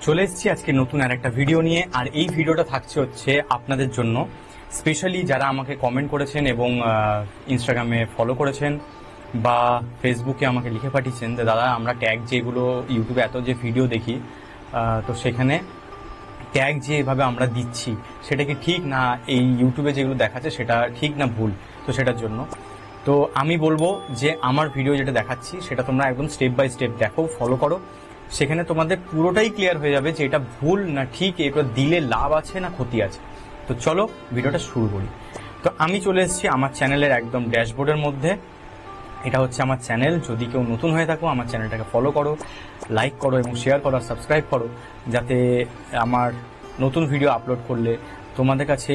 চলে এসেছি আজকে নতুন আর একটা ভিডিও নিয়ে। আর এই ভিডিওটা থাকছে হচ্ছে আপনাদের জন্য, স্পেশালি যারা আমাকে কমেন্ট করেছেন এবং ইনস্টাগ্রামে ফলো করেছেন বা ফেসবুকে আমাকে লিখে পাঠিয়েছেন যে দাদা আমরা ট্যাগ যেগুলো ইউটিউবে এত যে ভিডিও দেখি, তো সেখানে ট্যাগ যে এভাবে আমরা দিচ্ছি সেটা কি ঠিক, না এই ইউটিউবে যেগুলো দেখাচ্ছে সেটা ঠিক না ভুল। তো সেটার জন্য তো আমি বলবো যে আমার ভিডিও যেটা দেখাচ্ছি সেটা তোমরা একদম স্টেপ বাই স্টেপ দেখো, ফলো করো। সেখানে তোমাদের পুরোটাই ক্লিয়ার হয়ে যাবে যে এটা ভুল না ঠিক, এটা দিলে লাভ আছে না ক্ষতি আছে। তো চলো ভিডিওটা শুরু করি। তো আমি চলে এসেছি আমার চ্যানেলের একদম ড্যাশবোর্ডের মধ্যে। এটা হচ্ছে আমার চ্যানেল। যদি কেউ নতুন হয়ে থাকো আমার চ্যানেলটাকে ফলো করো, লাইক করো এবং শেয়ার করো, সাবস্ক্রাইব করো, যাতে আমার নতুন ভিডিও আপলোড করলে তোমাদের কাছে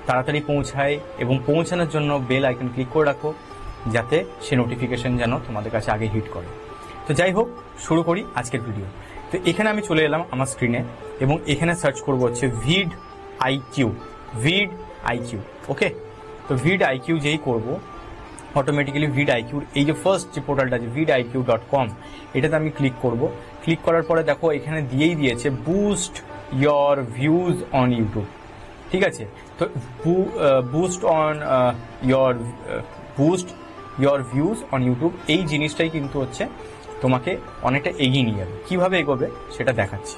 তাড়াতাড়ি পৌঁছায়, এবং পৌঁছানোর জন্য বেল আইকন ক্লিক করে রাখো যাতে সে নোটিফিকেশন যেন তোমাদের কাছে আগে হিট করে। তো যাই হোক, শুরু করি আজকের ভিডিও। তো এখানে আমি চলে এলাম আমার স্ক্রিনে এবং এখানে সার্চ করব হচ্ছে ভিড আইকিউ। ওকে, তো ভিড আইকিউ যেই করব, অটোমেটিক্যালি ভিড আইকিউর এই যে ফার্স্ট যে পোর্টালটা আছে vidiq.com, এটাতে আমি ক্লিক করব। ক্লিক করার পরে দেখো এখানে দিয়েই দিয়েছে boost your views on YouTube. ঠিক আছে, তো boost your views on YouTube, এই জিনিসটাই কিন্তু হচ্ছে তোমাকে অনেকটা এগিয়ে নিয়ে যাবে। কীভাবে এগোবে সেটা দেখাচ্ছি।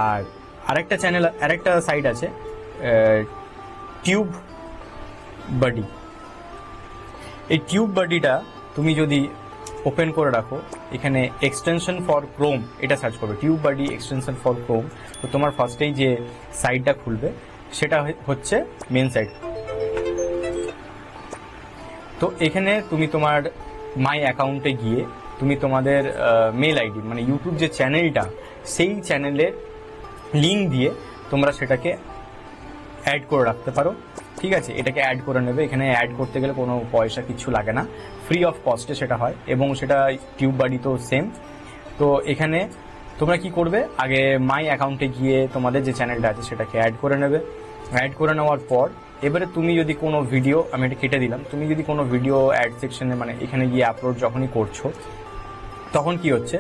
আর আরেকটা সাইট আছে টিউব বাডি। এই টিউব বাডিটা তুমি যদি ওপেন করে রাখো, এখানে এক্সটেনশন ফর ক্রোম এটা সার্চ করবে, টিউব বাডি এক্সটেনশন ফর ক্রোম। তো তোমার ফার্স্টেই যে সাইটটা খুলবে সেটা হচ্ছে মেন সাইট। তো এখানে তুমি তোমার মাই অ্যাকাউন্টে গিয়ে তুমি তোমাদের মেল আইডি, মানে ইউটিউব যে চ্যানেলটা সেই চ্যানেলের লিঙ্ক দিয়ে তোমরা সেটাকে অ্যাড করে রাখতে পারো। ঠিক আছে, এটাকে অ্যাড করে নেবে। এখানে অ্যাড করতে গেলে কোনো পয়সা কিছু লাগে না, ফ্রি অফ কস্টে সেটা হয়, এবং সেটা টিউব বাডি তো সেম। তো এখানে তোমরা কি করবে, আগে মাই অ্যাকাউন্টে গিয়ে তোমাদের যে চ্যানেলটা আছে সেটাকে অ্যাড করে নেবে। অ্যাড করে নেওয়ার পর এবারে তুমি যদি কোনো ভিডিও, আমি এটা কেটে দিলাম, তুমি যদি কোনো ভিডিও অ্যাড সেকশনে মানে এখানে গিয়ে আপলোড যখনই করছো, তখন কি হচ্ছে,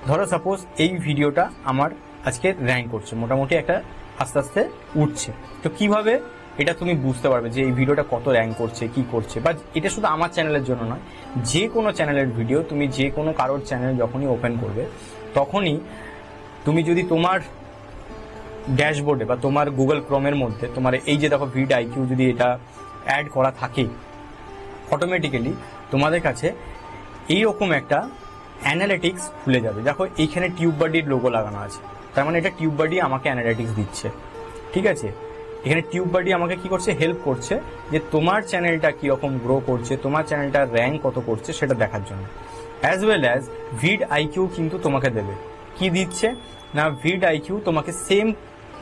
ধরো সাপোজ এই ভিডিওটা আমার আজকে র্যাঙ্ক করছে, মোটামুটি একটা আস্তে আস্তে উঠছে। তো কিভাবে এটা তুমি বুঝতে পারবে যে এই ভিডিওটা কত র্যাঙ্ক করছে, কি করছে। বা এটা শুধু আমার চ্যানেলের জন্য নয়, যে কোনো চ্যানেলের ভিডিও তুমি যে কোনো কারোর চ্যানেল যখনই ওপেন করবে, তখনই তুমি যদি তোমার ড্যাশবোর্ডে বা তোমার গুগল ক্রোমের মধ্যে তোমার এই যে দেখো ভিড আইকিউ যদি এটা অ্যাড করা থাকে, অটোমেটিক্যালি তোমাদের কাছে এইরকম একটা অ্যানালিটিক্স খুলে যাবে। দেখো এইখানে টিউব বাডির লোগো লাগানো আছে, তার মানে এটা টিউব বাডি আমাকে অ্যানালিটিক্স দিচ্ছে। ঠিক আছে, এখানে টিউব বাডি আমাকে কি করছে, হেল্প করছে যে তোমার চ্যানেলটা কীরকম গ্রো করছে, তোমার চ্যানেলটার র্যাঙ্ক কত করছে সেটা দেখার জন্য। As well as vidIQ কিন্তু তোমাকে দেবে, কি দিচ্ছে না, ভিড আইকিউ তোমাকে সেম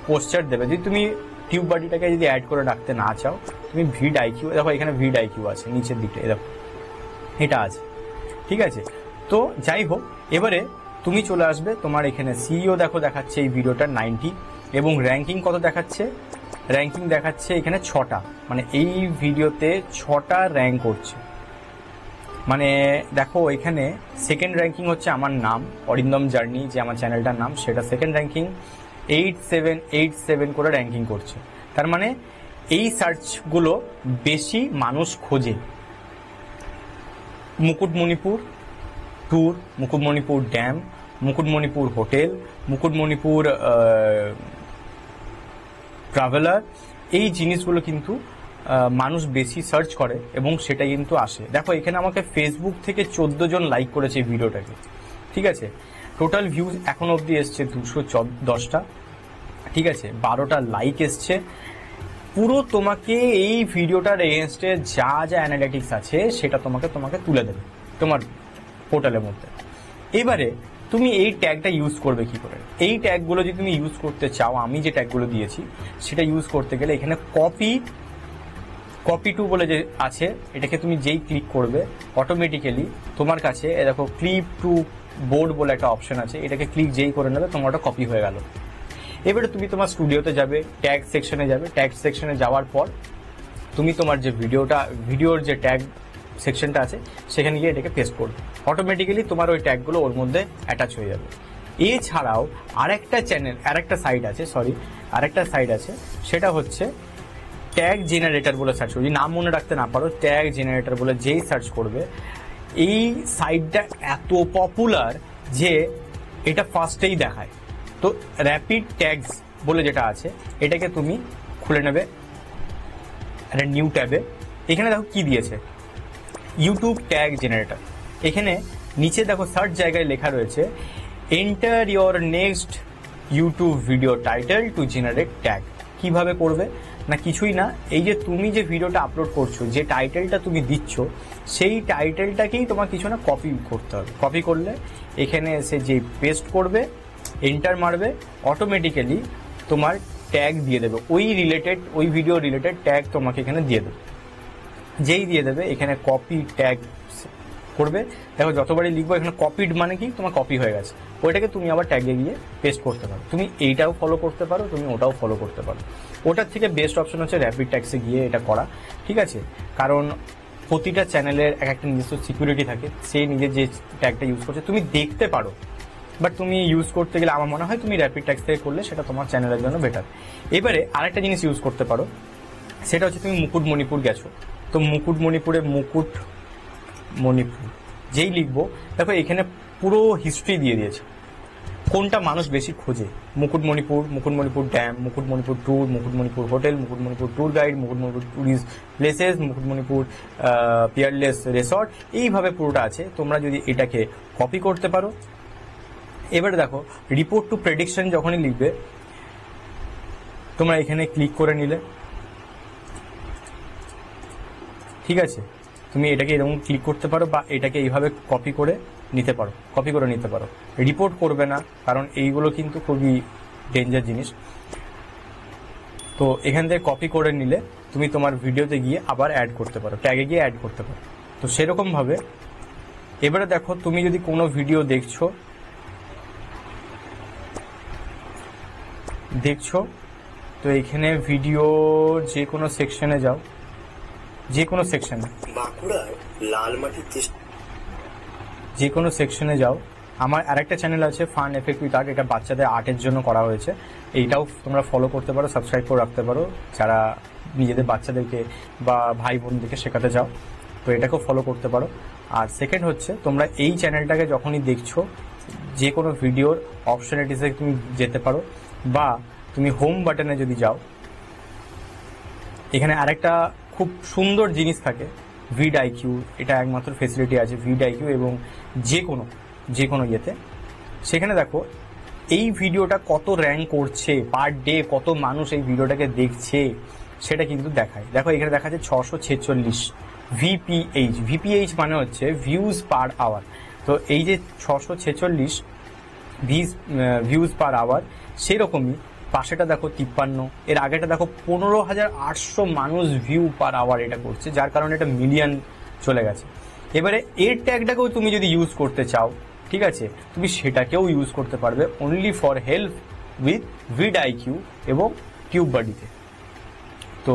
পোস্টার দেবে। যদি তুমি টিউব বাডিটাকে যদি অ্যাড করে রাখতে না চাও, তুমি ভিড আইকিউ, দেখো এখানে ভিড আইকিউ আছে নিচের দিকটা, দেখো এটা আছে। ঠিক আছে, তো যাই হোক, এবারে তুমি চলে আসবে তোমার এখানে সিইও, দেখো দেখাচ্ছে এই ভিডিওটার 90, এবং র্যাঙ্কিং কত দেখাচ্ছে, র্যাঙ্কিং দেখাচ্ছে এখানে 6টা, মানে এই ভিডিওতে 6টা র্যাঙ্ক করছে। মানে দেখো এখানে সেকেন্ড র্যাঙ্কিং হচ্ছে আমার নাম অরিন্দম জার্নি, যে আমার চ্যানেলটার নাম, সেটা সেকেন্ড র্যাঙ্কিং 8787 করে র্যাঙ্কিং করছে। তার মানে এই সার্চগুলো বেশি মানুষ খোঁজে। Mukutmanipur tour, Mukutmanipur dam, Mukutmanipur hotel, Mukutmanipur traveller, এই জিনিসগুলো কিন্তু মানুষ বেশি সার্চ করে এবং সেটা কিন্তু আসে। দেখো এখানে আমাকে ফেসবুক থেকে 14 জন লাইক করেছে এই ভিডিওটাকে। ঠিক আছে, টোটাল ভিউজ এখন অবধি এসছে 210টা। ঠিক আছে, 12টা লাইক এসছে। পুরো তোমাকে এই ভিডিওটার এগেনস্টে যা যা অ্যানালিটিক্স আছে সেটা তোমাকে তুলে দেবে তোমার পোর্টালের মধ্যে। এবারে তুমি এই ট্যাগটা ইউজ করবে কি করে, এই ট্যাগগুলো যদি তুমি ইউজ করতে চাও, আমি যে ট্যাগগুলো দিয়েছি সেটা ইউজ করতে গেলে এখানে কপি টু বলে যে আছে, এটাকে তুমি যেই ক্লিক করবে অটোমেটিক্যালি তোমার কাছে দেখো ক্লিপ টু বোর্ড বলে একটা অপশন আছে, এটাকে ক্লিক যেই করে নেবে তোমার ওটা কপি হয়ে গেল। এবারে তুমি তোমার স্টুডিওতে যাবে, ট্যাগ সেকশনে যাবে, ট্যাগ সেকশনে যাওয়ার পর তুমি তোমার যে ভিডিওর যে ট্যাগ সেকশনটা আছে সেখানে গিয়ে এটাকে পেস্ট করবে, অটোমেটিক্যালি তোমার ওই ট্যাগগুলো ওর মধ্যে অ্যাটাচ হয়ে যাবে। এছাড়াও আরেকটা সাইট আছে, সেটা হচ্ছে ট্যাগ জেনারেটর বলে সার্চ করবে। যদি নাম মনে রাখতে না পারো, ট্যাগ জেনারেটর বলে যেই সার্চ করবে, এই সাইটটা এত পপুলার যে এটা ফার্স্টেই দেখায়। তো র্যাপিড ট্যাগস বলে যেটা আছে, এটাকে তুমি খুলে নেবে একটা নিউ ট্যাবে। এখানে দেখো কি দিয়েছে, ইউটিউব ট্যাগ জেনারেটর। এখানে নিচে দেখো সার্চ জায়গায় লেখা রয়েছে enter your next YouTube video title to generate tag. কিভাবে করবে না, কিছুই না, এই যে তুমি যে ভিডিওটা আপলোড করছো, যে টাইটেলটা তুমি দিচ্ছ, সেই টাইটেলটাকেই তোমার কিছু না কপি করতে হবে। কপি করলে এখানে এসে যে পেস্ট করবে, এন্টার মারবে, অটোমেটিক্যালি তোমার ট্যাগ দিয়ে দেবে, ওই ভিডিও রিলেটেড ট্যাগ তোমাকে এখানে দিয়ে দেবে। যেই দিয়ে দেবে এখানে কপি ট্যাগ করবে। দেখো যতবারই লিখবো এখানে কপিড মানে কি, তোমার কপি হয়ে গেছে, ওইটাকে তুমি আবার ট্যাগে গিয়ে পেস্ট করতে পারো। তুমি এইটাও ফলো করতে পারো, তুমি ওটাও ফলো করতে পারো। ওটার থেকে বেস্ট অপশন হচ্ছে র্যাপিড ট্যাগসে গিয়ে এটা করা, ঠিক আছে? কারণ প্রতিটা চ্যানেলের একটা নিজস্ব সিকিউরিটি থাকে, সেই নিজের যে ট্যাগটা ইউজ করছে তুমি দেখতে পারো, বাট তুমি ইউজ করতে গেলে আমার মনে হয় তুমি র্যাপিড ট্যাগস থেকে করলে সেটা তোমার চ্যানেলের জন্য বেটার। এবারে আরেকটা জিনিস ইউজ করতে পারো, সেটা হচ্ছে তুমি মুকুটমণিপুর গেছো, তো মুকুটমণিপুর যেই লিখবো, দেখো এখানে পুরো হিস্ট্রি দিয়ে দিয়েছে, কোনটা মানুষ বেশি খোঁজে। Mukutmanipur dam, Mukutmanipur tour, Mukutmanipur hotel, Mukutmanipur tour guide, Mukutmanipur tourist places, Mukutmanipur Peerless resort, এইভাবে পুরোটা আছে। তোমরা যদি এটাকে কপি করতে পারো। এবারে দেখো রিপোর্ট টু প্রেডিকশন যখনই লিখবে, তোমরা এখানে ক্লিক করে নিলে, ঠিক আছে? তুমি এটাকে এরকম ক্লিক করতে পারো বা এটাকে এইভাবে কপি করে নিতে পারো। রিপোর্ট করবে না, কারণ এইগুলো কিন্তু খুবই ডেঞ্জার জিনিস। তো এখান থেকে কপি করে নিলে তুমি তোমার ভিডিওতে গিয়ে আবার অ্যাড করতে পারো, ট্যাগে গিয়ে অ্যাড করতে পারো। তো সেরকম ভাবে এবারে দেখো তুমি যদি কোনো ভিডিও দেখছো, তো এখানে ভিডিও যে কোনো সেকশনে যাও, বাঁকুড়ার লালমাটির যে কোনো সেকশনে যাও। আমার আরেকটা চ্যানেল আছে ফান এফেক্ট উইথ আর্ট, এটা বাচ্চাদের আর্টের জন্য করা হয়েছে। এইটাও তোমরা ফলো করতে পারো, সাবস্ক্রাইব করে রাখতে পারো, যারা নিজেদের বাচ্চাদেরকে বা ভাই বোনদেরকে শেখাতে চাও, তো এটাকেও ফলো করতে পারো। আর সেকেন্ড হচ্ছে, তোমরা এই চ্যানেলটাকে যখনই দেখছো, যে কোনো ভিডিওর অপশনালিটিসে তুমি যেতে পারো, বা তুমি হোম বাটনে যদি যাও, এখানে আরেকটা খুব সুন্দর জিনিস থাকে, ভিড আইকিউ। এটা একমাত্র ফেসিলিটি আছে ভিড আইকিউ, এবং যে কোনো ইয়েতে। সেখানে দেখো এই ভিডিওটা কত র্যাঙ্ক করছে পার ডে, কত মানুষ এই ভিডিওটাকে দেখছে সেটা কিন্তু দেখায়। দেখো এখানে দেখা যাচ্ছে 646 ভিপিএইচ মানে হচ্ছে ভিউজ পার আওয়ার। তো এই যে 646 ভিউজ পার আওয়ার, সেরকমই পাশেটা দেখো 53, এর আগেটা দেখো 15,800 মানুষ ভিউ পার আওয়ার এটা করছে, যার কারণে এটা মিলিয়ন চলে গেছে। এবারে এর ট্যাগটাকেও তুমি যদি ইউজ করতে চাও, ঠিক আছে, তুমি সেটাকেও ইউজ করতে পারবে only for help with vidIQ এবং টিউব বাডিতে। তো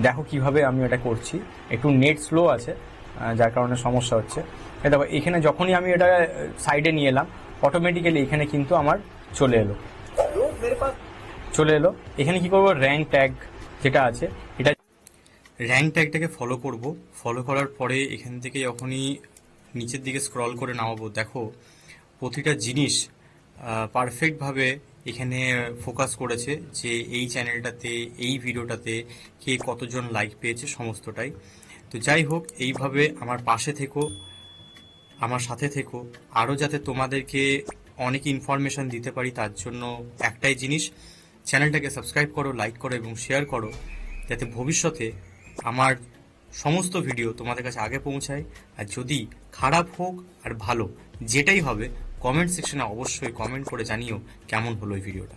দেখো কিভাবে আমি এটা করছি, একটু নেট স্লো আছে যার কারণে সমস্যা হচ্ছে। দেখো এখানে যখনই আমি এটা সাইডে নিয়ে এলাম, অটোমেটিক্যালি এখানে কিন্তু আমার চলে এলো। এখানে কি করবো, র্যাঙ্ক ট্যাগ যেটা আছে, এটা র্যাঙ্ক ট্যাগটাকে ফলো করব। ফলো করার পরে এখান থেকে যখনই নিচের দিকে স্ক্রল করে নামাবো, দেখো প্রতিটা জিনিস পারফেক্টভাবে এখানে ফোকাস করেছে, যে এই চ্যানেলটাতে, এই ভিডিওটাতে কে কতজন লাইক পেয়েছে, সমস্তটাই। তো যাই হোক, এইভাবে আমার পাশে থেকো, আমার সাথে থেকো, আরও যাতে তোমাদেরকে অনেক ইনফরমেশন দিতে পারি, তার জন্য একটাই জিনিস, চ্যানেলটাকে সাবস্ক্রাইব করো, লাইক করো এবং শেয়ার করো, যাতে ভবিষ্যতে আমার সমস্ত ভিডিও তোমাদের কাছে আগে পৌঁছায়। আর যদি খারাপ হোক আর ভালো, যেটাই হবে, কমেন্ট সেকশনে অবশ্যই কমেন্ট করে জানিও কেমন হলো এই ভিডিওটা।